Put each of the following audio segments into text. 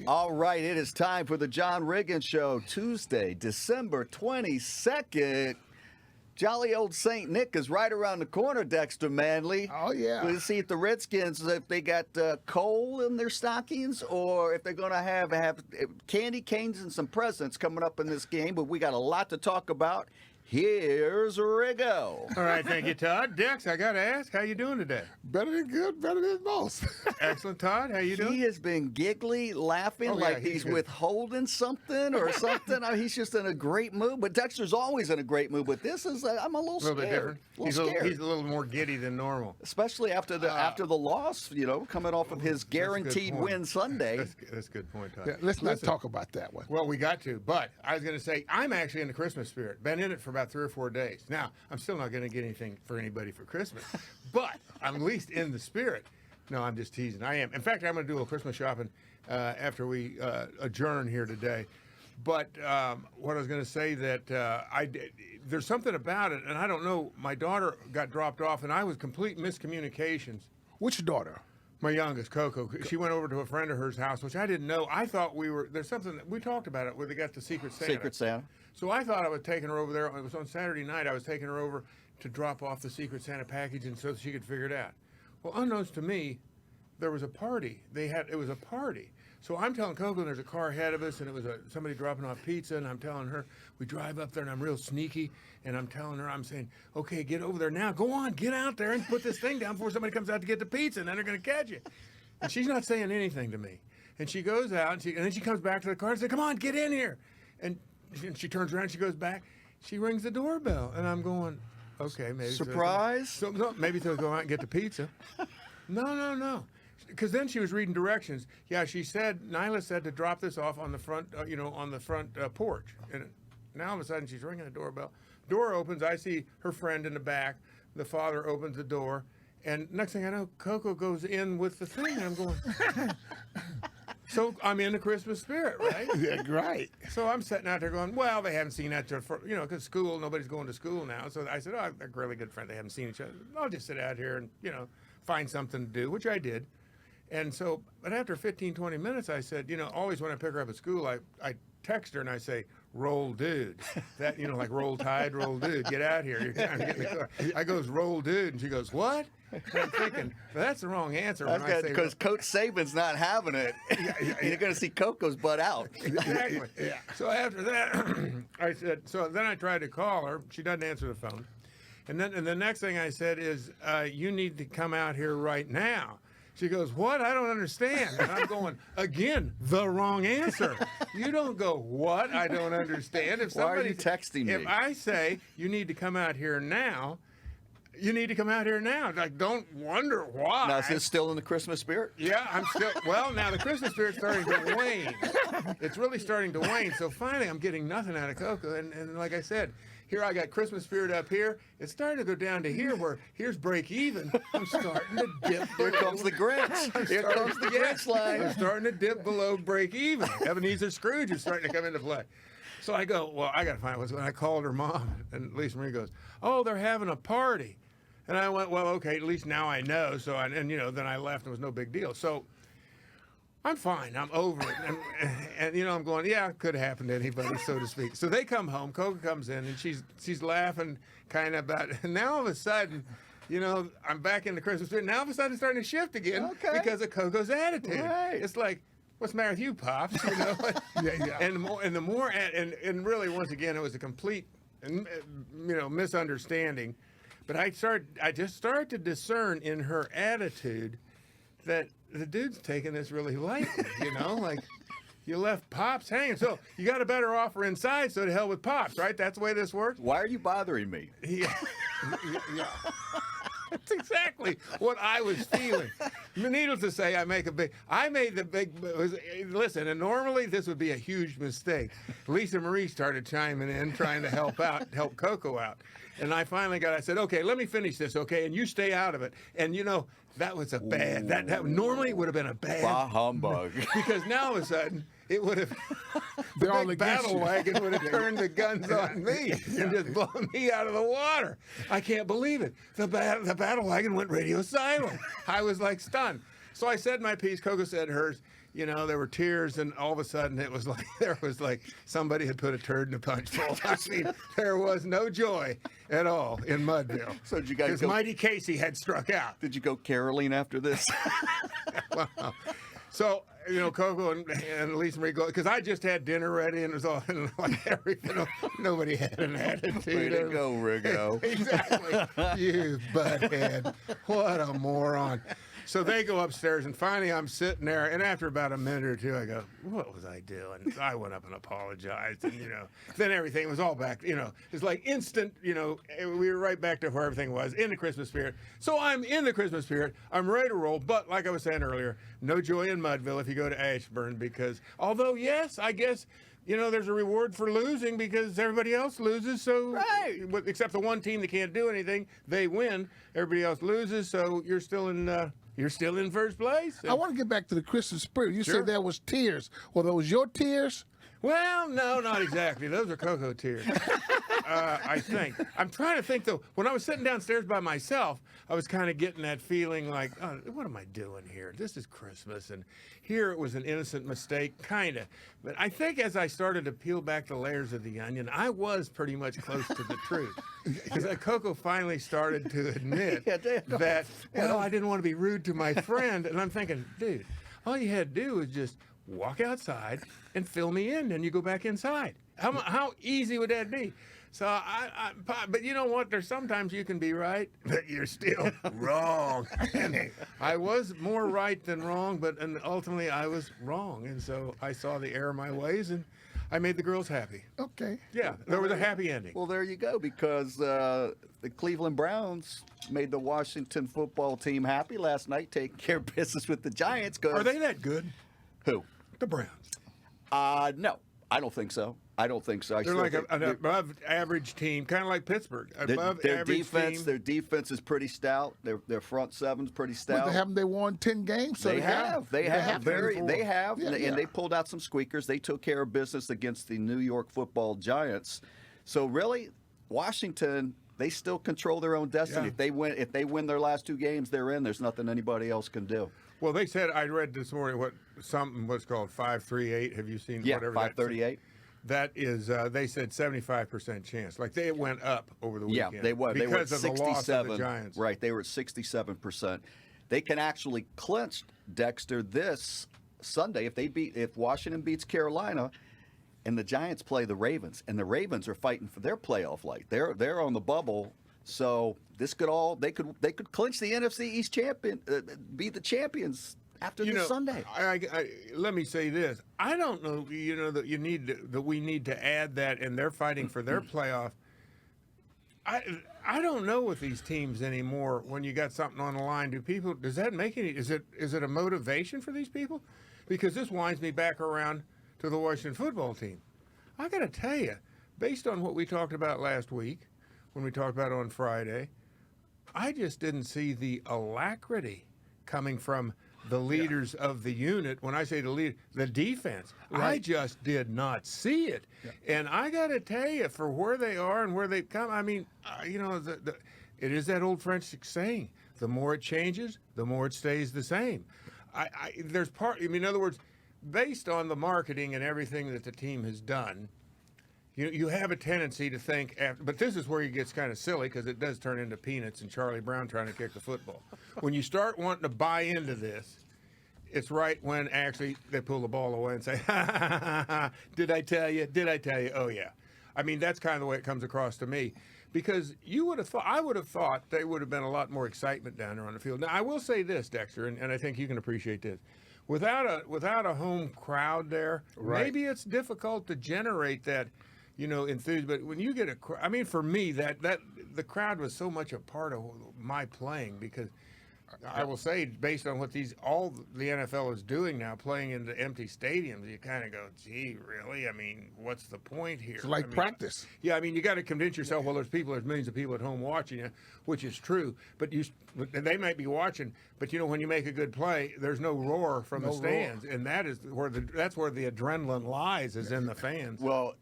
All right, it is time for the John Riggins Show, Tuesday, December 22nd. Jolly old St. Nick is right around the corner, Dexter Manley. Oh, yeah. We'll see if the Redskins, if they got coal in their stockings or if they're going to have candy canes and some presents coming up in this game. But we got a lot to talk about. Here's Riggo. All right, thank you, Todd. Dex, I got to ask, how you doing today? Better than good, better than most. Excellent, Todd. How you doing? He has been giggly, laughing like he's withholding something or something. I mean, he's just in a great mood. But Dexter's always in a great mood. But this is, I'm a little scared. Bit different. He's a little more giddy than normal. Especially after the loss, coming off of his guaranteed win Sunday. That's a good point, Todd. Yeah, let's not talk about that one. Well, we got to. But I was going to say, I'm actually in the Christmas spirit. Been in it for about 3 or 4 days. Now, I'm still not going to get anything for anybody for Christmas, but I'm at least in the spirit. No, I'm just teasing. I am. In fact, I'm going to do a Christmas shopping after we adjourn here today. But what I was going to say that there's something about it, and I don't know. My daughter got dropped off, and I was complete miscommunications. Which daughter? My youngest, Coco. She went over to a friend of hers house, which I didn't know. I thought there's something that we talked about it where they got the Secret Santa. Secret Santa. So I thought I was taking her over there. It was on Saturday night. I was taking her over to drop off the Secret Santa package and so she could figure it out. Well, unknowns to me, there was a party. It was a party. So I'm telling Coco there's a car ahead of us and it was somebody dropping off pizza and I'm telling her, we drive up there and I'm real sneaky and I'm telling her, I'm saying, okay, get over there now. Go on, get out there and put this thing down before somebody comes out to get the pizza and then they're going to catch you. And she's not saying anything to me. And she goes out and then she comes back to the car and says, come on, get in here. And she turns around, she goes back, she rings the doorbell, and I'm going, okay, maybe. Surprise? Maybe they'll go out and get the pizza. No. Because then she was reading directions. Yeah, Nyla said to drop this off on the front, porch. And now all of a sudden she's ringing the doorbell. Door opens, I see her friend in the back. The father opens the door, and next thing I know, Coco goes in with the thing, and I'm going... So I'm in the Christmas spirit, right? Yeah, right. So I'm sitting out there going, well, they haven't seen that, because school, nobody's going to school now. So I said, oh, I'm a really good friend. They haven't seen each other. I'll just sit out here and, find something to do, which I did. And so, but after 15, 20 minutes, I said, always when I pick her up at school, I text her and I say, roll dude. That, like roll tide, roll dude. Get out here. You're trying to get in the car. I goes, roll dude. And she goes, what? And I'm thinking, well, that's the wrong answer. Because Coach Saban's not having it. You're going to see Coco's butt out. Exactly. Yeah. So after that, I said, so then I tried to call her. She doesn't answer the phone. And the next thing I said is, you need to come out here right now. She goes, what? I don't understand. And I'm going, again, the wrong answer. You don't go, what? I don't understand. Why are you texting me? If I say, you need to come out here now, you need to come out here now. Like, don't wonder why. Now, is this still in the Christmas spirit? Yeah, I'm still. Well, now the Christmas spirit's starting to wane. It's really starting to wane. So finally, I'm getting nothing out of Coco. And like I said, here I got Christmas spirit up here. It's starting to go down to here where here's break even. I'm starting to dip. Here comes the Grinch. Here comes the Grinch line. I'm starting to dip below break even. Ebenezer Scrooge is starting to come into play. So I go, well, I got to find what's going on. I called her mom, and Lisa Marie goes, oh, they're having a party. And I went, well, okay, at least now I know. So, then I left. It was no big deal. So I'm fine. I'm over it. And I'm going, yeah, it could happen to anybody, so to speak. So they come home. Coco comes in, and she's laughing kind of about it. And now all of a sudden, I'm back in the Christmas spirit. Now all of a sudden it's starting to shift again because of Coco's attitude. Right. It's like, what's the matter with you, Pops? Yeah. And the more, and really, once again, it was a complete, misunderstanding. But I just started to discern in her attitude that the dude's taking this really lightly, like you left Pops hanging. So you got a better offer inside, so to hell with Pops, right? That's the way this works. Why are you bothering me? Yeah. That's exactly what I was feeling. Needless to say, listen, and normally this would be a huge mistake. Lisa Marie started chiming in, trying to help Coco out. And I said, okay, let me finish this, okay? And you stay out of it. And that was a bad, that normally would have been a bad. Bah humbug. Because now all of a sudden, it would have, They're all the big against battle you. wagon would have turned the guns on me and just blown me out of the water. I can't believe it. The battle wagon went radio silent. I was like stunned. So I said my piece, Coco said hers. there were tears, and all of a sudden it was like there was like somebody had put a turd in a punch bowl. I mean, there was no joy at all in Mudville. So did you guys because go? Mighty Casey had struck out. Did you go caroling after this? Wow. So, Coco and Lisa Marie, because I just had dinner ready, and it was all like everything. Nobody had an attitude. Way to go, Riggo. Exactly. You butthead. What a moron. So they go upstairs, and finally I'm sitting there, and after about a minute or two, I go, what was I doing? I went up and apologized, and, then everything was all back, it's like instant, we were right back to where everything was, in the Christmas spirit. So I'm in the Christmas spirit. I'm ready to roll, but like I was saying earlier, no joy in Mudville if you go to Ashburn, because although, yes, I guess, there's a reward for losing because everybody else loses. So, right. Except the one team that can't do anything, they win. Everybody else loses, so you're still in first place. I want to get back to the Christmas spirit. You Sure. said there was tears. Were those your tears? Well, no, not exactly. Those are Coco tears. I think. I'm trying to think, though. When I was sitting downstairs by myself, I was kind of getting that feeling like, oh, what am I doing here? This is Christmas. And here it was an innocent mistake, kind of. But I think as I started to peel back the layers of the onion, I was pretty much close to the truth. Because Coco finally started to admit that, well, I didn't want to be rude to my friend. And I'm thinking, dude, all you had to do was just walk outside and fill me in, and you go back inside. How easy would that be? So but you know what? There's sometimes you can be right, but you're still wrong. And I was more right than wrong, and ultimately I was wrong. And so I saw the error of my ways, and I made the girls happy. Okay. Yeah, there was a happy ending. Well, there you go, because the Cleveland Browns made the Washington football team happy last night, taking care of business with the Giants. Are they that good? Who? The Browns. No, I don't think so. I They're like an above-average team, kind of like Pittsburgh. Their defense is pretty stout. Their front seven's pretty stout. But haven't they won 10 games? So They have, Yeah, and they pulled out some squeakers. They took care of business against the New York Football Giants. So really, Washington, they still control their own destiny. Yeah. If they win their last two games, they're in. There's nothing anybody else can do. Well, they said, I read this morning what's called 538. Have you seen whatever 538. That is, they said 75% chance. Like they went up over the weekend. Yeah, they were. They were at because of the loss of the 67. Giants. Right, they were at 67%. They can actually clinch, Dexter, this Sunday if Washington beats Carolina, and the Giants play the Ravens, and the Ravens are fighting for their playoff light. They're on the bubble, so they could clinch the NFC East champion, be the champions after this Sunday. Let me say this: I don't know, that we need to add that, and they're fighting for their playoff. I don't know with these teams anymore. When you got something on the line, does that make any? Is it a motivation for these people? Because this winds me back around to the Washington football team. I got to tell you, based on what we talked about last week, when we talked about it on Friday, I just didn't see the alacrity coming from the leaders of the unit. When I say the defense, right. I just did not see it. Yeah. And I got to tell you, for where they are and where they've come, I mean, it is that old French saying, the more it changes, the more it stays the same. In other words, based on the marketing and everything that the team has done, you have a tendency to think, but this is where it gets kind of silly because it does turn into peanuts and Charlie Brown trying to kick the football. When you start wanting to buy into this, it's right when actually they pull the ball away and say, did I tell you? Did I tell you? Oh, yeah. I mean, that's kind of the way it comes across to me. Because I would have thought there would have been a lot more excitement down there on the field. Now, I will say this, Dexter, and I think you can appreciate this. Without a home crowd there, right. Maybe it's difficult to generate that, enthusiasm. But when you get for me, that the crowd was so much a part of my playing because I will say, based on what all the NFL is doing now, playing in the empty stadiums, you kind of go, gee, really? I mean, what's the point here? It's like practice. Yeah, I mean, you got to convince yourself, well, there's millions of people at home watching you, which is true. But they might be watching, but when you make a good play, there's no roar from the stands, and that's where the adrenaline lies, is in the fans. Well,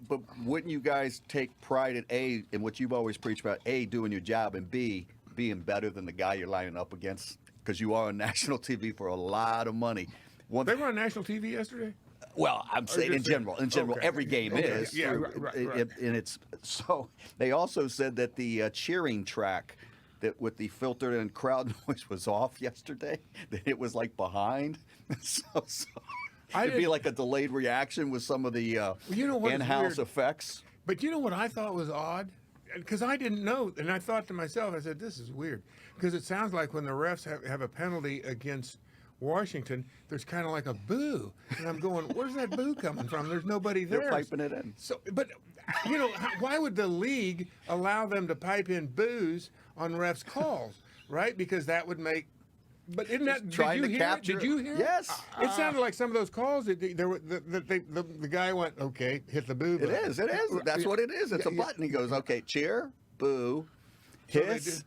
but wouldn't you guys take pride in what you've always preached about, A, doing your job, and B, being better than the guy you're lining up against, because you are on national TV for a lot of money. They were on national TV yesterday? Well, I'm saying in general. In general, Okay. every game Okay. is. Yeah, right. And it's so. They also said that the cheering track, that with the filtered in crowd noise, was off yesterday. That it was like behind. So it'd be like a delayed reaction with some of the in-house effects. But you know what I thought was odd? Because I didn't know, and I thought to myself, I said, this is weird. Because it sounds like when the refs have a penalty against Washington, there's kind of like a boo. And I'm going, where's that boo coming from? There's nobody there. They're piping it in. So, but, why would the league allow them to pipe in boos on refs' calls, right? Because that would make... But isn't that trying to capture? Did you hear it? Yes. It sounded like some of those calls. The guy went, okay, hit the boo button. It is. That's what it is. It's a button. He goes, okay, cheer, boo, hiss.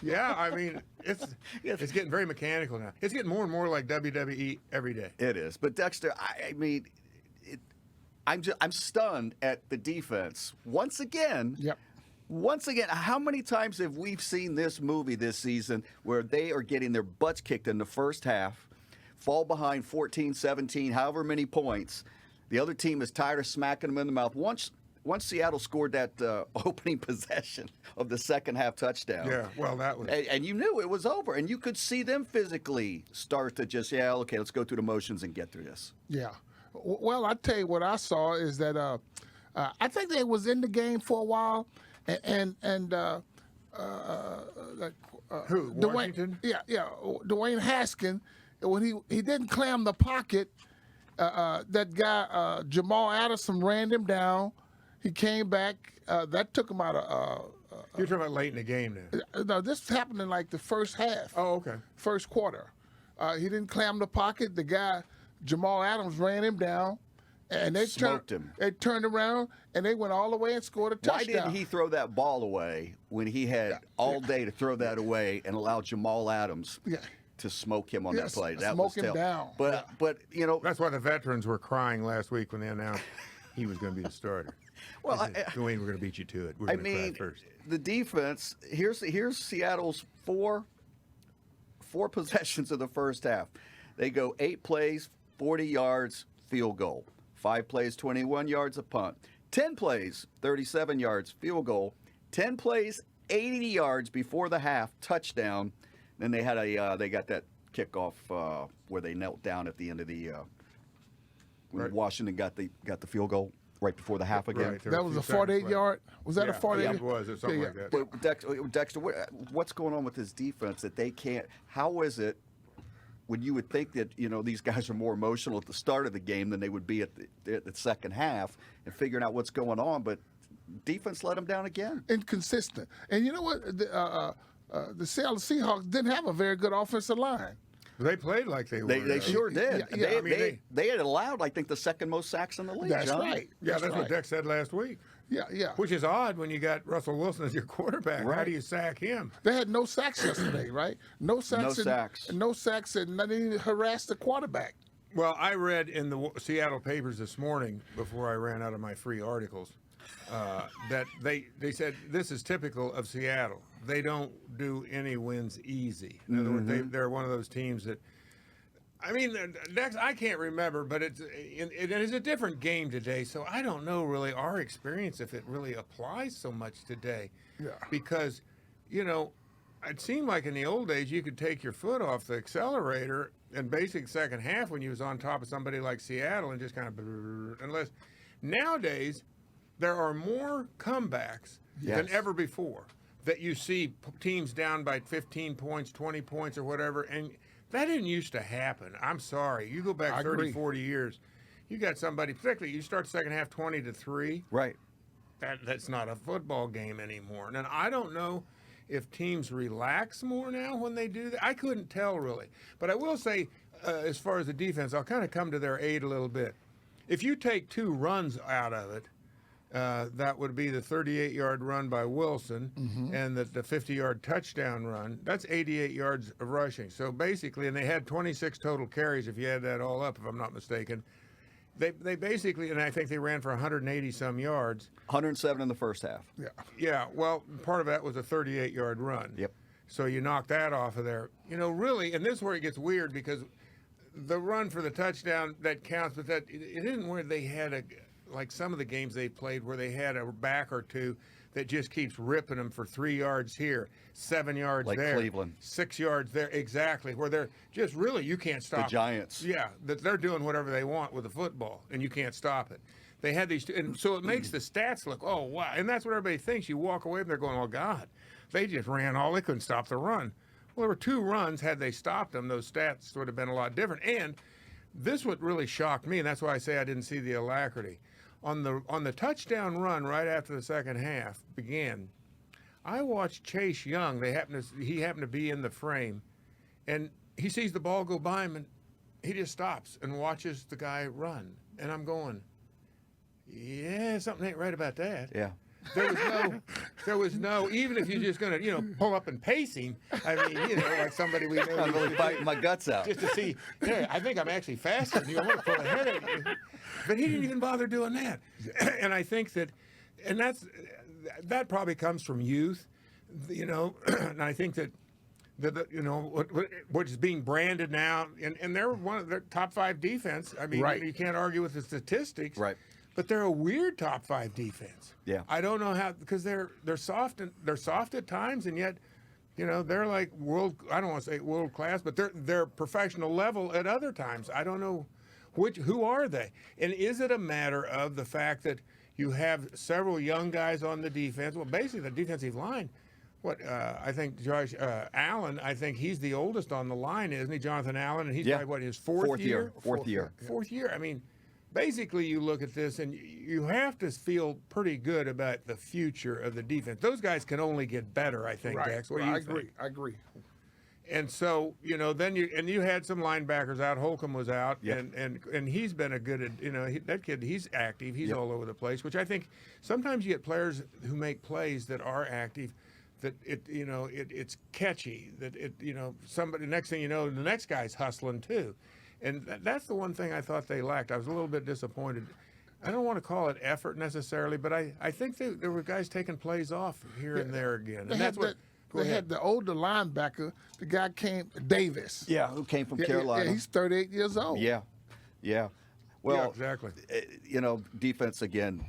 Yeah, I mean, it's getting very mechanical now. It's getting more and more like WWE every day. It is. But Dexter, I mean, I'm stunned at the defense once again. Yep. Once again, how many times have we seen this movie this season where they are getting their butts kicked in the first half, fall behind 14, 17, however many points. The other team is tired of smacking them in the mouth. Once Seattle scored that opening possession of the second half touchdown. Yeah, well, that was... And you knew it was over. And you could see them physically start to just, okay, let's go through the motions and get through this. Yeah. Well, I tell you what I saw is that I think they was in the game for a while. And Who? Washington? Dwayne Haskins, when he didn't clam the pocket, that guy Jamal Addison ran him down. He came back. That took him out of. You're talking about late in the game now. No, this happened in like the first half. Oh, okay. First quarter. He didn't clam the pocket. The guy Jamal Adams ran him down. And they smoked him. They turned around and they went all the way and scored a touchdown. Why didn't he throw that ball away when he had all day to throw that away and allow Jamal Adams to smoke him on that play? That smoke was him down. But that's why the veterans were crying last week when they announced he was going to be the starter. Well, Dwayne, we're going to beat you to it. We're going to cry first. The defense. Here's Seattle's four possessions of the first half. They go 8 plays, 40 yards, field goal. 5 plays, 21 yards, a punt. 10 plays, 37 yards, field goal. 10 plays, 80 yards before the half, touchdown. Then they had they got that kickoff where they knelt down at the end of the when Washington got the field goal right before the half again. Right, that was a 48-yard. Was that a 48? Yeah, it was. Or something like that. But Dexter, what's going on with this defense that they can't? How is it? When you would think that these guys are more emotional at the start of the game than they would be at the second half and figuring out what's going on, but defense let them down again. Inconsistent. And you know what? The Seattle Seahawks didn't have a very good offensive line. They played like they were. They sure did. Yeah, they had allowed, I think, the second most sacks in the league. That's John. right. Yeah, that's what Dex said last week. Yeah. Which is odd when you got Russell Wilson as your quarterback. Right. How do you sack him? They had no sacks yesterday, right? No sacks. No sacks, and they didn't harass the quarterback. Well, I read in the Seattle papers this morning before I ran out of my free articles that they said this is typical of Seattle. They don't do any wins easy. In other words, they're one of those teams that. I mean, Dex, I can't remember, but it is a different game today, so I don't know really our experience if it really applies so much today. Yeah. Because, it seemed like in the old days you could take your foot off the accelerator in basic second half when you was on top of somebody like Seattle and just kind of unless nowadays there are more comebacks than ever before that you see teams down by 15 points, 20 points or whatever, and that didn't used to happen. I'm sorry. You go back 30, 40 years, you got somebody, particularly you start second half 20-3. Right. That's not a football game anymore. And I don't know if teams relax more now when they do that. I couldn't tell really. But I will say, as far as the defense, I'll kind of come to their aid a little bit. If you take 2 runs out of it, that would be the 38-yard run by Wilson and the 50-yard touchdown run. That's 88 yards of rushing. So basically, and they had 26 total carries if you add that all up, if I'm not mistaken. They basically, and I think they ran for 180-some yards. 107 in the first half. Yeah. Yeah, well, part of that was a 38-yard run. Yep. So you knock that off of there. Really, and this is where it gets weird because the run for the touchdown that counts, but that it isn't where they had like some of the games they played where they had a back or two that just keeps ripping them for 3 yards here, 7 yards Like there, Cleveland. 6 yards there, exactly, where they're just really you can't stop The Giants. Yeah, that they're doing whatever they want with the football, and you can't stop it. They had these, and so it makes the stats look, oh wow, and that's what everybody thinks. You walk away and they're going, oh God, they just ran all, they couldn't stop the run. Well, there were 2 runs. Had they stopped them, those stats would have been a lot different. And this what really shocked me, and that's why I say I didn't see the alacrity. On the touchdown run right after the second half began, I watched Chase Young. He happened to be in the frame, and he sees the ball go by him, and he just stops and watches the guy run. And I'm going, yeah, something ain't right about that. Yeah. There was no, even if you're just going to, pull up and pace him, I mean, like somebody we know. I'm really fighting my guts out. Just to see, hey, I think I'm actually faster than you. I want to pull ahead of you. But he didn't even bother doing that. And I think that probably comes from youth, and I think that what is being branded now, and they're one of their top 5 defense. I mean, right. You can't argue with the statistics. Right. But they're a weird top 5 defense. Yeah. I don't know how, because they're soft at times, and yet, they're like I don't want to say world class, but they're professional level at other times. I don't know who are they? And is it a matter of the fact that you have several young guys on the defense? Well, basically the defensive line. I think Josh Allen, I think he's the oldest on the line, isn't he? Jonathan Allen, and he's probably his fourth year. Fourth year. Fourth year. I mean, basically, you look at this, and you have to feel pretty good about the future of the defense. Those guys can only get better, I think, Right. Dex. What do you think? I agree. And so, then you had some linebackers out. Holcomb was out, Yep. and he's been a good, that kid, he's active. He's all over the place, which I think sometimes you get players who make plays that are active, that it's catchy, that somebody, next thing you know, the next guy's hustling too. And that's the one thing I thought they lacked. I was a little bit disappointed. I don't want to call it effort necessarily, but I think there were guys taking plays off here and there again. And that's what. They had the older linebacker. The guy came, Davis. Yeah, who came from Carolina. Yeah, he's 38 years old. Yeah. Well, Yeah, exactly. Defense again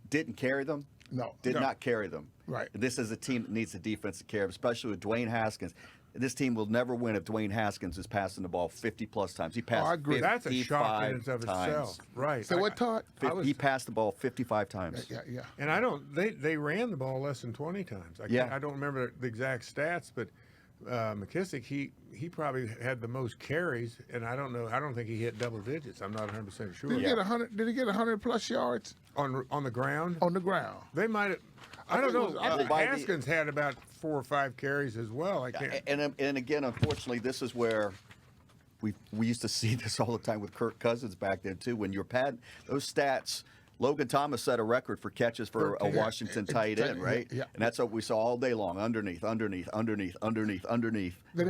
didn't carry them. No. Did not carry them. Right. This is a team that needs a defense to carry them, especially with Dwayne Haskins. This team will never win if Dwayne Haskins is passing the ball 50-plus times. He passed I agree. 55 That's a shock in and of times. itself. Right. So what, Todd? He passed the ball 55 times. Yeah. And they ran the ball less than 20 times. I don't remember the exact stats, but McKissick, he probably had the most carries, and I don't think he hit double digits. I'm not 100% sure. Did he get 100? Did he get 100+ yards on the ground? on the ground? They might have. I don't know. I think Haskins had about 4 or 5 carries as well. I can't. And again, unfortunately, this is where we used to see this all the time with Kirk Cousins back then too. When you're padding those stats, Logan Thomas set a record for catches for a Washington tight end, right? Yeah. And that's what we saw all day long: underneath. They didn't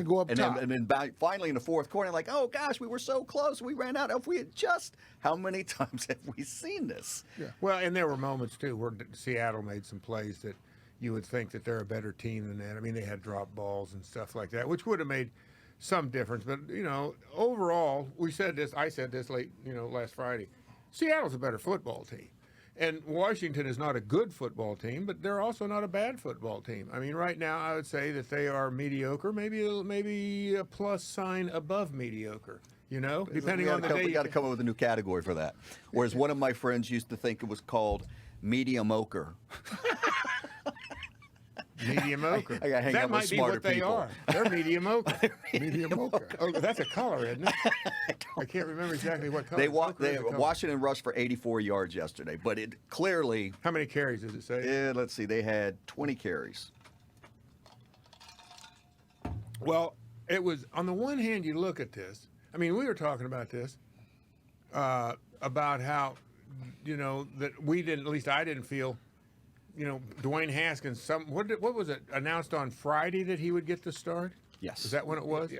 go up top. And then finally in the fourth quarter, like, oh gosh, we were so close, we ran out. If we had just, how many times have we seen this? Yeah. Well, and there were moments too where Seattle made some plays that you would think that they're a better team than that. I mean, they had drop balls and stuff like that, which would have made some difference. But overall, I said this last Friday. Seattle's a better football team. And Washington is not a good football team, but they're also not a bad football team. I mean, right now I would say that they are mediocre, maybe a plus sign above mediocre, depending on the day. We got to come up with a new category for that. Whereas one of my friends used to think it was called medium-ocher. Medium-ocher. I gotta hang that out with might be smarter what they people. are. They're medium-ocher. Mediocre. Oh, that's a color, isn't it? I can't remember exactly what color. Washington rushed for 84 yards yesterday, but it clearly. How many carries does it say? Let's see. They had 20 carries. Well, it was on the one hand. You look at this. I mean, we were talking about this about how that we didn't. At least I didn't feel. Dwayne Haskins. What was it announced on Friday that he would get the start? Yes. Is that when it was? Yeah.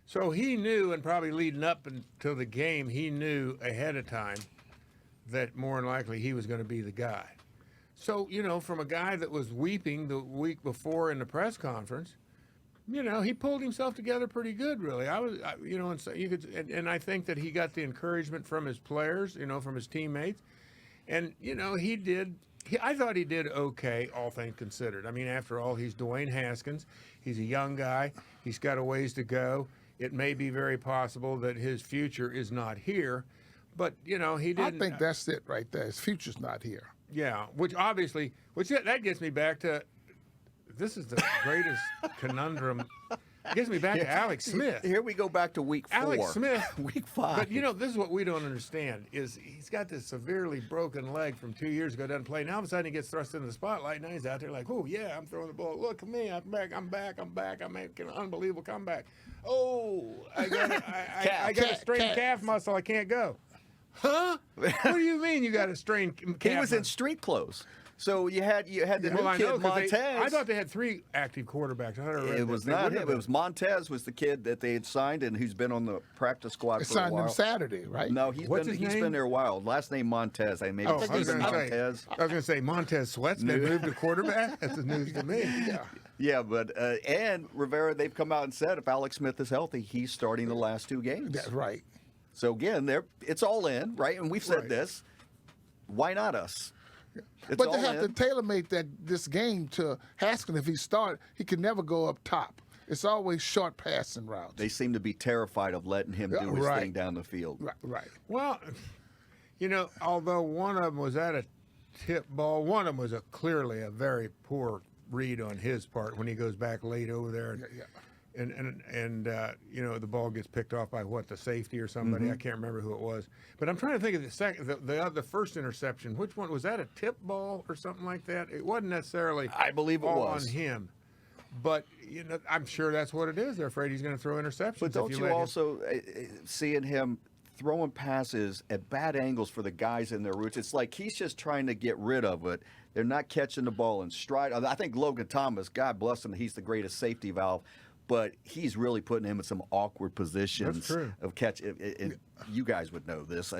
So he knew, and probably leading up until the game, he knew ahead of time that more than likely he was going to be the guy. So, from a guy that was weeping the week before in the press conference, he pulled himself together pretty good, really. And so you could, and I think that he got the encouragement from his players, from his teammates, and he did. I thought he did okay, all things considered. I mean, after all, he's Dwayne Haskins. He's a young guy. He's got a ways to go. It may be very possible that his future is not here, but he didn't. I think that's it right there. His future's not here. Yeah, that gets me back to. This is the greatest conundrum. It gets me back to Alex Smith. Here we go back to week 4. Alex Smith. Week 5. But, this is what we don't understand, is he's got this severely broken leg from 2 years ago, doesn't play. Now all of a sudden he gets thrust into the spotlight, and now he's out there like, oh, yeah, I'm throwing the ball. Look at me, I'm back. I'm making an unbelievable comeback. Oh, I got a strained calf muscle. I can't go. Huh? What do you mean you got a strained calf He was muscle? in street clothes. So you had the new kid, Montez. I thought they had 3 active quarterbacks. It was not him. It was Montez was the kid that they had signed and who's been on the practice squad They for a while. signed him Saturday, right? No, he's been there a while. Last name Montez. I maybe I was Steven going Montez. to say Montez Sweat's been moved to quarterback. That's the news to me. Yeah. Yeah, but and Rivera, they've come out and said if Alex Smith is healthy, he's starting the last 2 games. That's right. So again, it's all in, right? And we've said Right. this. Why not us? It's But they all have to in. tailor-make this game to Haskins. If he start, he can never go up top. It's always short passing routes. They seem to be terrified of letting him do his Right. thing down the field. Right. Well, although one of them was at a tip ball, one of them was clearly a very poor read on his part when he goes back late over there. Yeah. And the ball gets picked off by the safety or somebody. I can't remember who it was, but I'm trying to think of the first interception. Which one was that? A tip ball or something like that? It wasn't necessarily. I believe it all was on him, but I'm sure that's what it is. They're afraid he's going to throw interceptions. But don't if you let him- also seeing him throwing passes at bad angles for the guys in their routes? It's like he's just trying to get rid of it. They're not catching the ball in stride. I think Logan Thomas, God bless him, he's the greatest safety valve. But he's really putting him in some awkward positions That's true. of catch. And you guys would know this.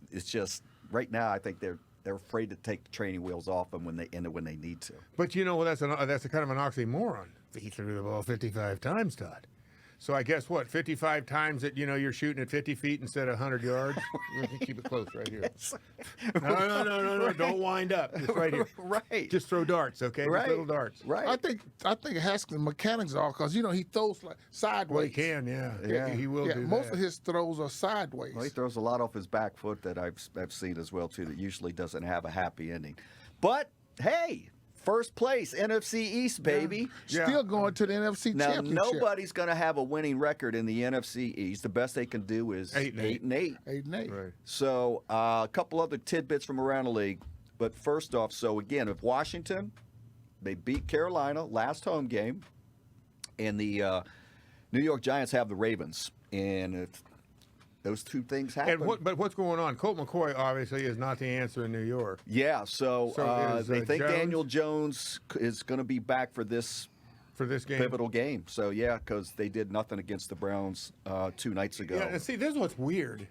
It's just right now. I think they're afraid to take the training wheels off them when they need to. But that's a kind of an oxymoron. He threw the ball 55 times, Todd. So I guess 55 times that you're shooting at 50 feet instead of 100 yards. You can keep it close right here. No, don't wind up. Just right here. Right. Just throw darts, okay? Right. Just little darts. Right. I think Haskins' mechanics are because he throws like sideways. Well, he can, yeah. He will do most that. of his throws are sideways. Well, he throws a lot off his back foot that I've seen as well too. That usually doesn't have a happy ending. But hey, first place, NFC East, baby. Yeah. Still going to the NFC Now Championship. nobody's going to have a winning record in the NFC East. The best they can do is 8-8. 8-8. Right. So a couple other tidbits from around the league. But first off, so again, if Washington, they beat Carolina last home game, and the New York Giants have the Ravens, and if those 2 things happen. But what's going on? Colt McCoy obviously is not the answer in New York. Yeah, so is, they think Jones? Daniel Jones is going to be back for this Game. pivotal game. So, yeah, because they did nothing against the Browns 2 nights ago. Yeah, and see, this is what's weird,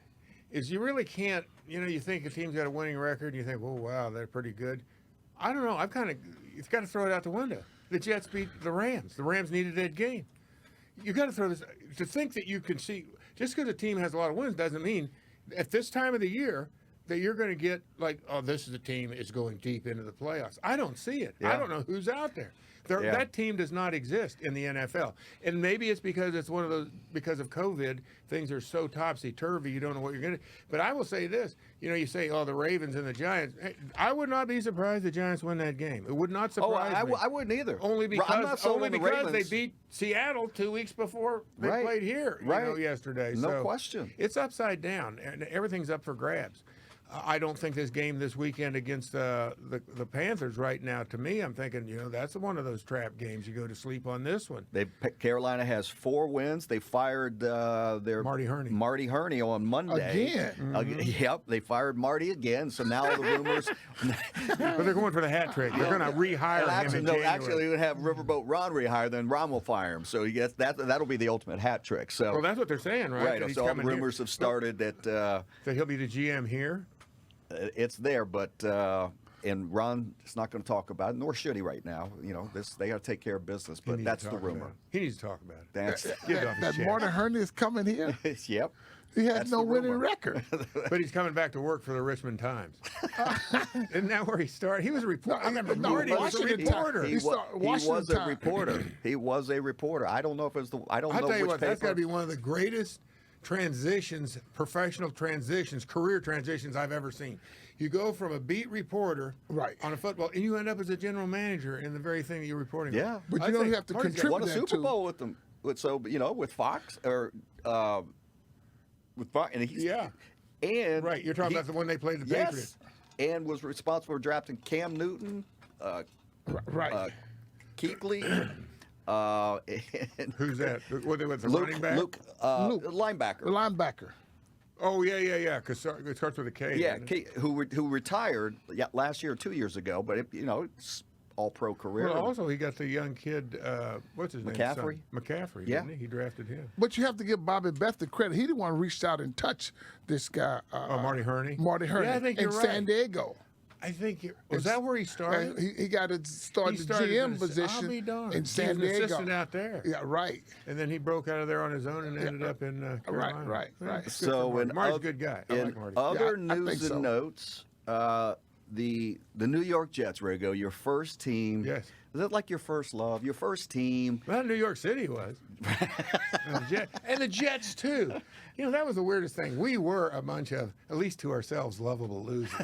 is you really can't, you think a team's got a winning record, and you think, oh, wow, they're pretty good. I don't know. You've got to throw it out the window. The Jets beat the Rams. The Rams needed that game. You've got to throw this, to think that you can see, just because a team has a lot of wins doesn't mean at this time of the year that you're going to get like, oh, this is a team that's going deep into the playoffs. I don't see it. Yeah. I don't know who's out there. Yeah. That team does not exist in the NFL. And maybe it's because it's one of those, because of COVID, things are so topsy-turvy, you don't know what you're going to. But I will say this, you say, oh, the Ravens and the Giants. Hey, I would not be surprised the Giants win that game. It would not surprise me. I wouldn't either. Only I'm not because, sold on the they Ravens. beat Seattle 2 weeks before they Right. played here, yesterday. No So question. It's upside down, and everything's up for grabs. I don't think this game this weekend against the Panthers right now, to me, I'm thinking, that's one of those trap games. You go to sleep on this one. Carolina has 4 wins. They fired their Marty Hurney on Monday. Again? Yep, they fired Marty again. So now all the rumors. But they're going for the hat trick. They're going to rehire him in January. Actually, we would have Riverboat Ron rehire, then Ron will fire him. So he gets that'll be the ultimate hat trick. So Well, that's what they're saying, right? That right. he's So all the coming here. rumors have started that So he'll be the GM here? it's there, but and Ron is not going to talk about it, nor should he right now. You know, they got to take care of business, He but needs that's to the talk about rumor. it. He needs to talk about it. That's Get it off his That chest. Martin Herney is coming here. yep. He has That's no the winning rumor. record. But he's coming back to work for the Richmond Times. Isn't that where he started? He was a reporter. I remember No, Marty was a Washington reporter. Times. Washington was a Times. reporter. He was a reporter. I don't know if it was the. I don't I'll know tell you which what, that's got to paper. be one of the greatest transitions, professional transitions, career transitions I've ever seen. You go from a beat reporter Right. on a football, and you end up as a general manager in the very thing that you're reporting Yeah. on. But I you don't think have to Marty's got- contribute Won a that Super too. Bowl with them. With Fox or with Fox, and he's Yeah. and Right, you're talking about the one they played the Patriots. Yes, and was responsible for drafting Cam Newton, Right. Kuechly, and Who's that? What they was the Luke, running back? Luke, Luke. linebacker. Linebacker. Oh yeah. Because it starts with a K. Yeah, doesn't it? who retired last year or 2 years ago, but it's all pro career. Well, also he got the young kid. What's his name? McCaffrey? McCaffrey. Yeah. Didn't he? He drafted him. But you have to give Bobby Beth the credit. He the one who reached out and touched this guy. Marty Herney. Marty Herney. Yeah, I think in you're San right. Diego. I think was that where he started? He got to start He the started GM I'll position be darned. in San he was an Diego. assistant out there. Yeah, right. And then he broke out of there on his own and ended up in Carolina. right. Yeah, it's good for So Marty. in Marty's a oth- good guy. I in like Marty. other Yeah, I think news so. and notes, the New York Jets, Riggo, your first team. Yes. Is it like your first love? Your first team? Well, New York City was. And the Jets, too. You know, that was the weirdest thing. We were a bunch of, at least to ourselves, lovable losers.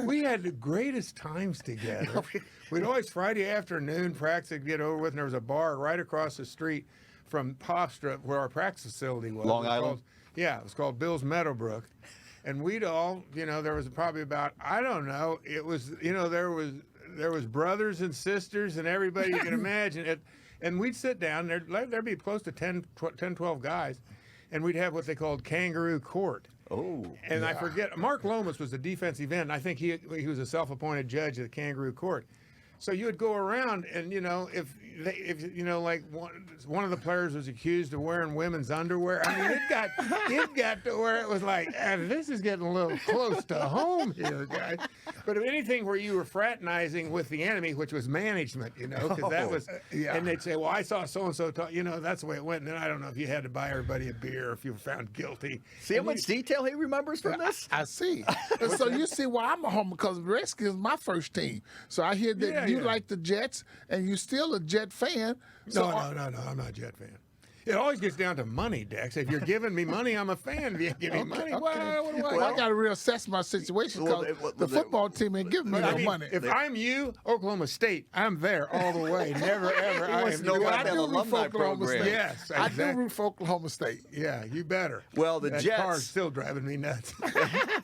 We had the greatest times together. We'd always, Friday afternoon, practice would get over with, and there was a bar right across the street from Hofstra, where our practice facility was. Long It was Island? called- yeah, it was called Bill's Meadowbrook. And we'd all, there was probably about, I don't know, it was, there was brothers and sisters and everybody you can imagine it. And we'd sit down, there'd be close to 10, 12 guys, and we'd have what they called kangaroo court. Oh, And I forget, Mark Lomas was the defensive end. I think he was a self-appointed judge at the kangaroo court. So you would go around, and if like one of the players was accused of wearing women's underwear, I mean, it got to where it was like, this is getting a little close to home here, guys. But if anything where you were fraternizing with the enemy, which was management, because that was, yeah. and they'd say, well, I saw so and so talk, that's the way it went. And then I don't know if you had to buy everybody a beer or if you were found guilty. see how And much detail he remembers from this? I see. And so you see why I'm a homer, because Redskins is my first team. So I hear that you Yeah. like the Jets, and you still a Jet fan. So No, I'm not a Jet fan. It always gets down to money, Dex. If you're giving me money, I'm a fan. If you give me money, well, what do I Well, I know? got to reassess my situation because the football team ain't giving me But I no mean, money. if I'm you, Oklahoma State, I'm there all the way. Never, ever. He wants to know Well, about I that do root for alumni Oklahoma program. State. Yes, I do exactly. root for Oklahoma State. Yeah, you better. Well, the that Jets- car's still driving me nuts.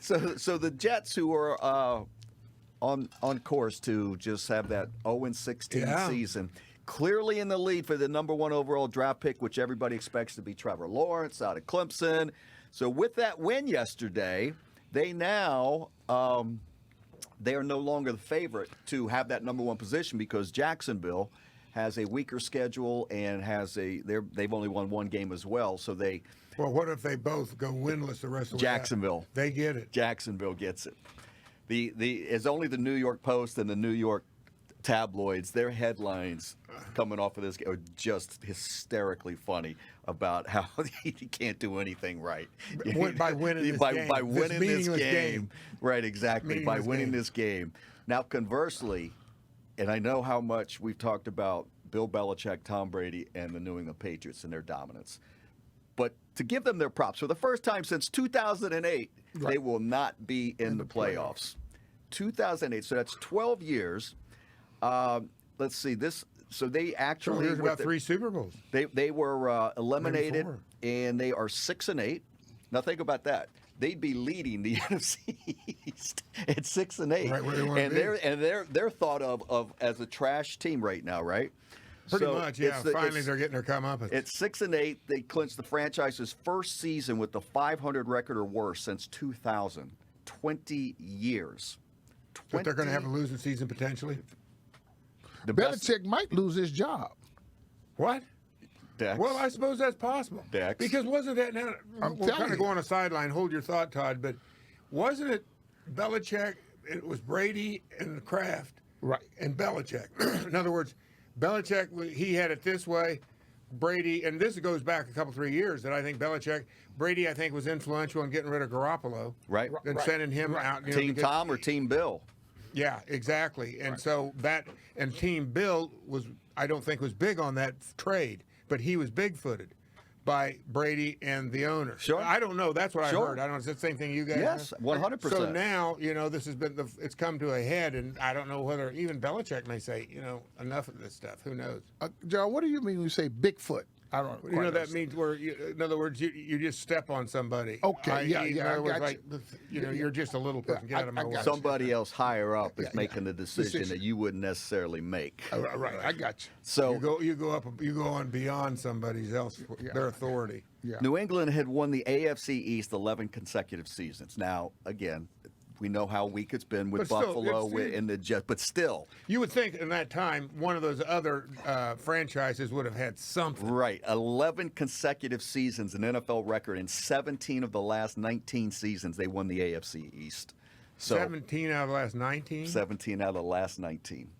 So the Jets, who are on course to just have that 0-16 Yeah. season, clearly in the lead for the number 1 overall draft pick, which everybody expects to be Trevor Lawrence out of Clemson. So with that win yesterday, they now they are no longer the favorite to have that number 1 position because Jacksonville has a weaker schedule and they've only won 1 game as well. So Well, what if they both go winless the rest of the way? Jacksonville. They get it. Jacksonville gets it. It's only the New York Post and the New York tabloids, their headlines coming off of this are just hysterically funny about how he can't do anything right. By winning this game. By This winning this meaningless game. game. Right, exactly. By Meaningless winning game. this game. Now, conversely, and I know how much we've talked about Bill Belichick, Tom Brady, and the New England Patriots and their dominance. But to give them their props, for the first time since 2008, they will not be in the playoffs. 2008, so that's 12 years. Let's see this. So they actually There's with about the- 3 Super Bowls. they were eliminated, 4. and they are 6-8. Now think about that. They'd be leading the NFC East at 6-8, Right where they wanna and be. they're thought of as a trash team right now, right? Pretty So much, yeah. Finally, it's- they're getting their comeuppance. At 6-8, they clinched the franchise's first season with the 500 record or worse since 2000. 20 years. But they're going to have a losing season potentially. The best. Belichick might lose his job. What? Dex. Well, I suppose that's possible. Dex. Because wasn't that now? I'm We'll telling kind of you. go on a sideline. Hold your thought, Todd. But wasn't it Belichick it was Brady and Kraft, Right. and Belichick. In other words, Belichick, he had it this way. Brady, and this goes back a couple, 3 years, that I think Brady, I think, was influential in getting rid of Garoppolo. Right. And sending him out. You know, Team because- Tom or Team Bill? Yeah, exactly. And so and Team Bill I don't think was big on that trade, but he was big-footed by Brady and the owner. Sure. I don't know. That's what I Sure. heard. I don't know. Is that the same thing you guys Yes, have? 100%. So now, this has been, it's come to a head, and I don't know whether even Belichick may say, enough of this stuff. Who knows? John, what do you mean when you say Bigfoot? I don't You know, that means where, in other words, you just step on somebody. Okay, yeah, In I other words, got like, you're just a little person. Get out of my I way. got Somebody else higher up is Yeah, making the decision Decision. that you wouldn't necessarily make. Right, I got you. So You go on beyond somebody's else, their authority. Yeah. New England had won the AFC East 11 consecutive seasons. Now, again, we know how weak it's been with But still, Buffalo it's- and the Jets, but still, You would think in that time one of those other franchises would have had something. right, 11 consecutive seasons, an NFL record. In 17 of the last 19 seasons, they won the AFC East. So 17 out of the last 19. 17 out of the last 19.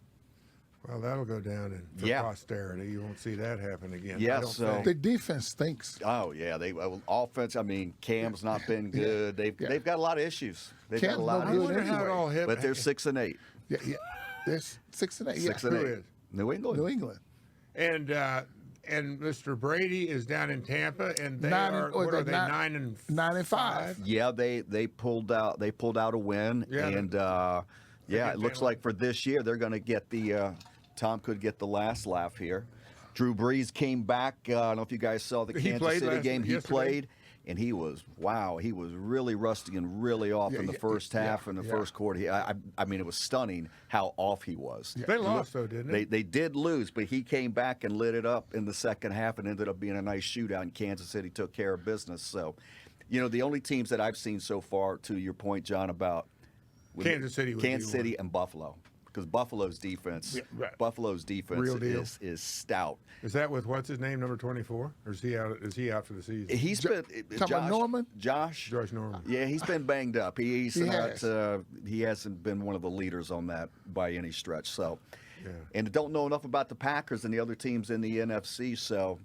Well, that'll go down for Yeah. posterity. You won't see that happen again. Yeah, I don't so- think. The defense stinks. Oh yeah, they offense. I mean, Cam's not been good. They've got a lot of issues. They've got Cam's a lot no of I good issues. wonder how it anyway. all hit. But they're 6-8. Yeah. There's 6-8. Yeah. 6-8. Who is? New England. New England. And Mr. Brady is down in Tampa, and they Nine and- are. or What they are they? nine- 9-5. Yeah, they pulled out a win, Yeah, and get it looks Taylor. like for this year they're going to get the Tom could get the last laugh here. Drew Brees came back. I don't know if you guys saw the He Kansas played City game. He yesterday. played, and he was really rusty and really off in the first half and the first quarter. I mean, it was stunning how off he was. They lost though, didn't they? They did lose, but he came back and lit it up in the second half and ended up being a nice shootout. And Kansas City took care of business. So, the only teams that I've seen so far, to your point, John, about Kansas City would be Kansas City and Buffalo, because Buffalo's defense, right. Buffalo's defense Real deal. is stout. Is that with what's his name, number 24, or is he out? Is he out for the season? He's been talking about Norman? Josh Norman. Yeah, he's been banged up. He has. hasn't been one of the leaders on that by any stretch. So, Yeah. and don't know enough about the Packers and the other teams in the NFC. So,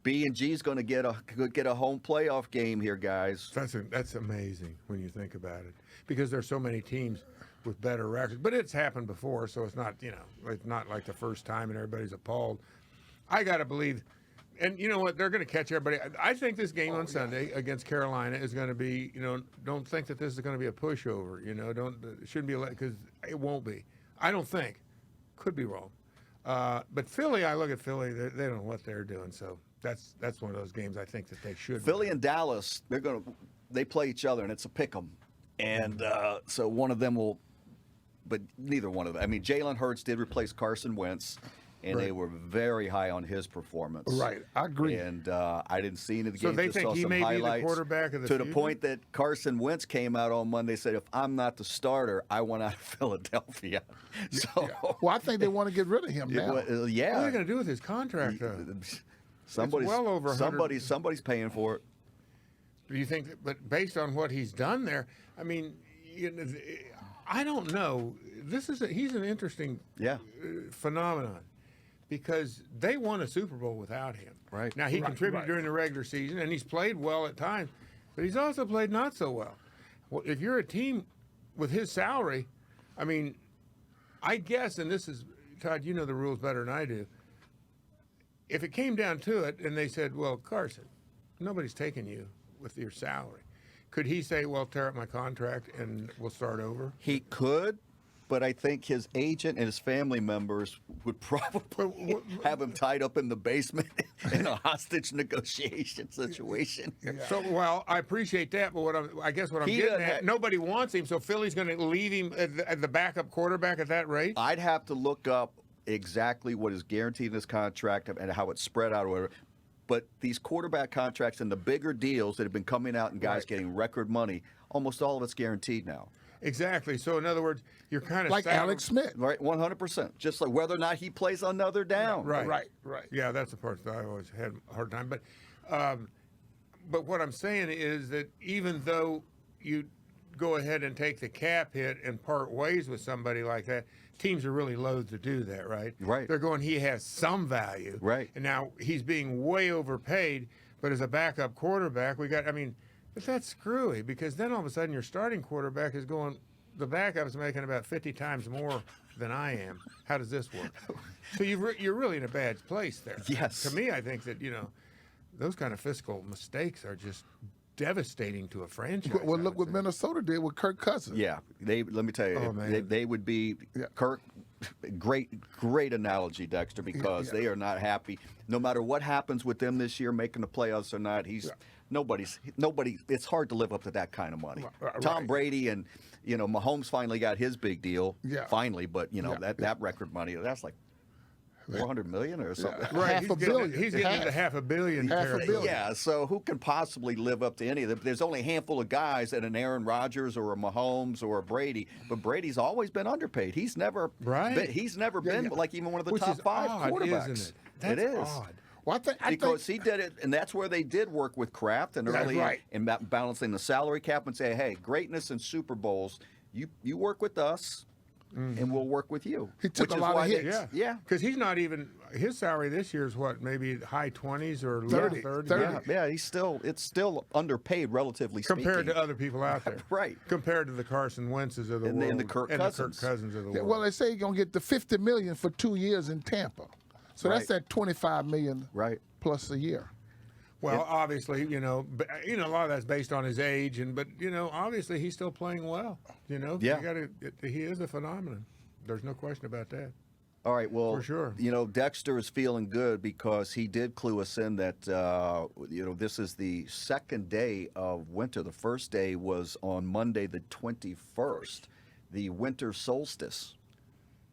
B&G's going to get a home playoff game here, guys. That's amazing when you think about it, because there's so many teams with better records. But it's happened before, so it's not it's not like the first time and everybody's appalled. I got to believe, and you know what? They're going to catch everybody. I think this game on Sunday against Carolina is going to be, don't think that this is going to be a pushover. It shouldn't be, because it won't be. I don't think. Could be wrong. But Philly, I look at Philly, they don't know what they're doing. So that's one of those games I think that they should. Philly and Dallas, they play each other, and it's a pick 'em. And so one of them will, but neither one of them. I mean, Jalen Hurts did replace Carson Wentz, and they were very high on his performance. Right, I agree. And I didn't see any of the So games. they just think saw he some may be the highlights. quarterback of the to the future? point that Carson Wentz came out on Monday and said, if I'm not the starter, I want out of Philadelphia. So, Well, I think they want to get rid of him now. What are they going to do with his contract, though? somebody's, well over 100. somebody's paying for it. Do you think? But based on what he's done there, I mean, I don't know. He's an interesting phenomenon, because they won a Super Bowl without him. Right. Now he contributed during the regular season, and he's played well at times, but he's also played not so well. Well, if you're a team with his salary, I mean, I guess, and this is, Todd, you know the rules better than I do. If it came down to it, and they said, well, Carson, nobody's taking you with your salary, could he say, well, tear up my contract and we'll start over? He could, but I think his agent and his family members would probably have him tied up in the basement in a hostage negotiation situation. So, well, I appreciate that, but I guess what I'm He getting doesn't at, have- nobody wants him, so Philly's going to leave him at the backup quarterback at that rate? I'd have to look up exactly what is guaranteed in this contract and how it's spread out or whatever. But these quarterback contracts and the bigger deals that have been coming out and guys getting record money, almost all of it's guaranteed now. Exactly. So, in other words, you're kind of Like Alex Smith. Right, 100%. Just like whether or not he plays another down. Right. Right. Yeah, that's the part that I always had a hard time. But what I'm saying is that even though you go ahead and take the cap hit and part ways with somebody like that, teams are really loath to do that, right? Right. They're going, he has some value. Right. And now he's being way overpaid, but as a backup quarterback, but that's screwy because then all of a sudden your starting quarterback is going, the backup's making about 50 times more than I am. How does this work? So you're really in a bad place there. Yes. To me, I think that, those kind of fiscal mistakes are just devastating to a franchise. Well, I look would what say. Minnesota did with Kirk Cousins. Yeah, let me tell you, Oh, man. they would be Kirk. Great analogy, Dexter, because they are not happy. No matter what happens with them this year, making the playoffs or not, nobody. It's hard to live up to that kind of money. Right. Tom Brady and Mahomes finally got his big deal. Yeah. Finally, but that record money, that's like $400 million or something. Right, Half a billion. He's getting into half a billion. Half a territory. billion. Yeah, so who can possibly live up to any of them? There's only a handful of guys at an Aaron Rodgers or a Mahomes or a Brady, but Brady's always been underpaid. He's never he's never been like even one of the Which top is 5 odd, quarterbacks. isn't it? That's It is. odd. Well, I Because think he did it, and that's where they did work with Kraft and That's early right. in balancing the salary cap and say, hey, greatness and Super Bowls, you work with us, and we'll work with you. He took Which a is lot of why hits. they- Yeah, because he's not even his salary this year is what, maybe high 20s or low 30. 30s. 30. Yeah, it's still underpaid relatively Compared speaking. to other people out there, Right. Compared to the Carson Wentzes of the And world the Kirk and Cousins. the Kirk Cousins of the world. well, they say he's gonna get the $50 million for 2 years in Tampa, so that's Right. that $25 million Right. plus a year. Well, obviously, a lot of that's based on his age, but obviously he's still playing well. Yeah. He is a phenomenon. There's no question about that. All right, well, For sure. Dexter is feeling good because he did clue us in that, this is the second day of winter. The first day was on Monday, the 21st, the winter solstice.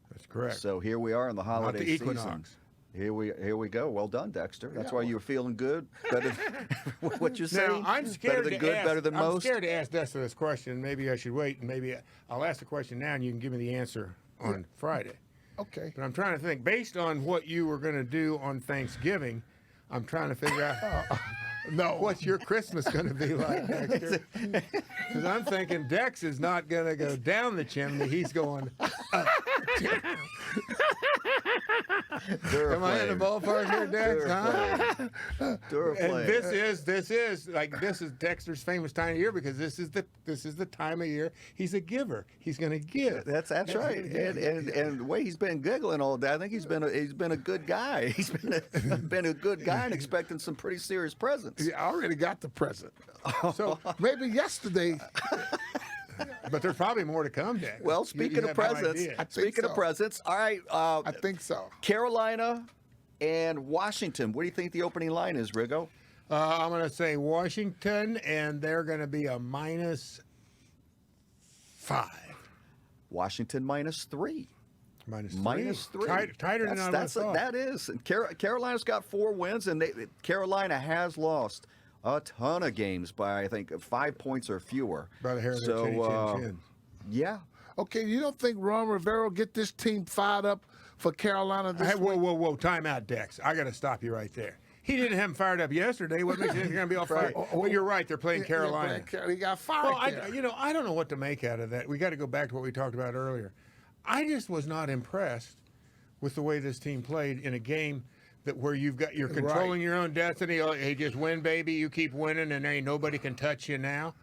That's correct. So here we are in the holiday the season. equinox. Here we go. Well done, Dexter. That's why you were feeling good. Better than what you're saying. Now, I'm scared better than to good, ask, better than I'm most. scared to ask Dexter this question. Maybe I should wait, and maybe I'll ask the question now, and you can give me the answer on Friday. Okay. But I'm trying to think, based on what you were going to do on Thanksgiving, I'm trying to figure out No. what's your Christmas going to be like, Dexter? Because I'm thinking Dex is not going to go down the chimney. He's going up. Am I in the ballpark here, Dex? Huh? And this is Dexter's famous time of year because this is the time of year he's a giver. He's going to give. That's right. And the way he's been giggling all day, I think he's been a good guy. He's been a good guy and expecting some pretty serious presents. Yeah, I already got the present. So, Maybe yesterday. but there's probably more to come, Dex. Well, You speaking have of no presents, idea. I think speaking of so. presents, all right, I think so. Carolina and Washington. What do you think the opening line is, Riggo? I'm going to say Washington, and they're going to be a -5. Washington -3. -3. Tighter than I would have thought. That is. And Carolina's got 4 wins, and Carolina has lost a ton of games by, I think, 5 points or fewer. By the hair of their chin. Yeah. Okay, you don't think Ron Rivera get this team fired up for Carolina this Hey, week? whoa, time out, Dex. I got to stop you right there. He didn't have him fired up yesterday. What makes you think they're going to be all fired? Well, you're right. They're playing Carolina. He got fired Well, there. I don't know what to make out of that. We got to go back to what we talked about earlier. I just was not impressed with the way this team played in a game where you're controlling your own destiny. Oh, hey, just win, baby. You keep winning, and ain't nobody can touch you now.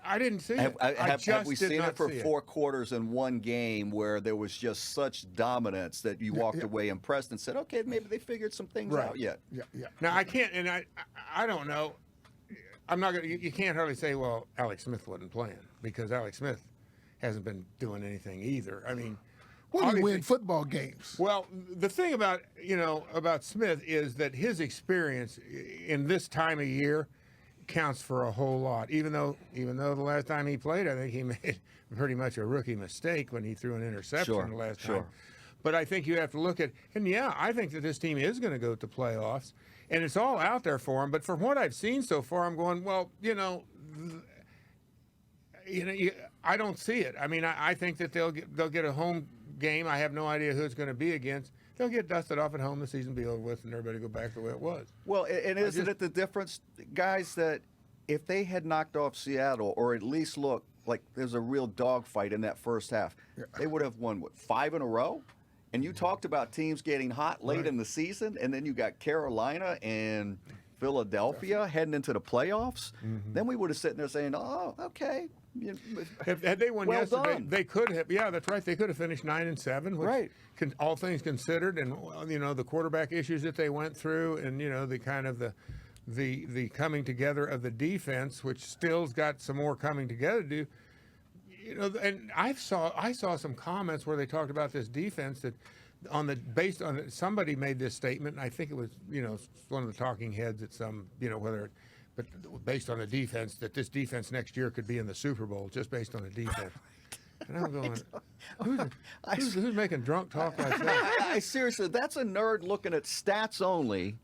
I didn't see it. Have we seen it for 4 quarters in one game where there was just such dominance that you walked away impressed and said, okay, maybe they figured some things out yet? Yeah. Now I can't, and I don't know. I'm not gonna. You can't hardly say, well, Alex Smith wasn't playing because Alex Smith hasn't been doing anything either. I mean, Well, he obviously- win football games. Well, the thing about Smith is that his experience in this time of year counts for a whole lot. Even though the last time he played, I think he made pretty much a rookie mistake when he threw an interception the last time. But I think you have to look at, and I think that this team is going to go to playoffs, and it's all out there for him. But from what I've seen so far, I'm going, well, I don't see it. I mean, I think that they'll get a home game. I have no idea who it's going to be against. They'll get dusted off at home. The season be over with, and everybody go back the way it was. Well, and isn't it the difference, guys, that if they had knocked off Seattle, or at least look, like there's a real dogfight in that first half. They would have won, what, 5 in a row? And you talked about teams getting hot late in the season, and then you got Carolina and Philadelphia heading into the playoffs. Then we would have sitting there saying, oh, okay. Had they won Well yesterday, done. they could have. Yeah, that's right. They could have finished 9-7. Which, Right. all things considered, and the quarterback issues that they went through, and the kind of the coming together of the defense, which still's got some more coming together to do. And I saw some comments where they talked about this defense that based on somebody made this statement, and I think it was one of the talking heads at some but based on the defense, that this defense next year could be in the Super Bowl just based on the defense. And I'm going, who's making drunk talk like that? I seriously, that's a nerd looking at stats only,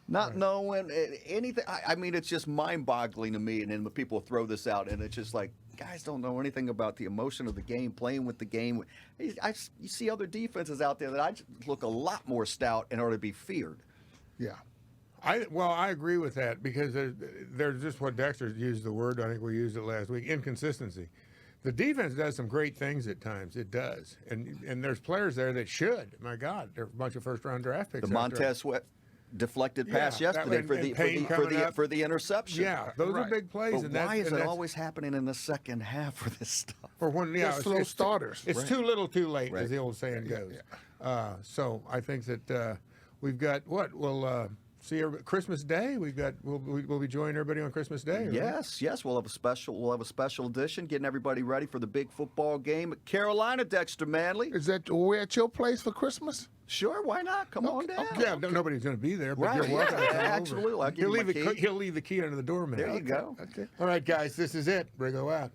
not knowing anything. I mean, it's just mind-boggling to me. And then the people throw this out, and it's just like, guys don't know anything about the emotion of the game, playing with the game. You see other defenses out there that I just look a lot more stout in order to be feared. Yeah. I agree with that, because there's just what Dexter used the word. I think we used it last week. Inconsistency. The defense does some great things at times. It does, and there's players there that should. My God, there's a bunch of first-round draft picks. The Montez Sweat deflected pass yesterday for the interception. Yeah, those are big plays. But why is it always happening in the second half for this stuff? Or when slow starters. It's too little, too late, as the old saying goes. So I think that we've got what we'll. See Christmas Day. We'll be joining everybody on Christmas Day. Right? Yes. We'll have a special edition, getting everybody ready for the big football game at Carolina. Dexter Manley. Is that we're at your place for Christmas? Sure, why not? Come on down. Yeah, nobody's going to be there, but you're welcome to come over. Absolutely. I'll give you my key. He'll leave the key under the doormat. There you go. Okay. All right, guys, this is it. Riggo out.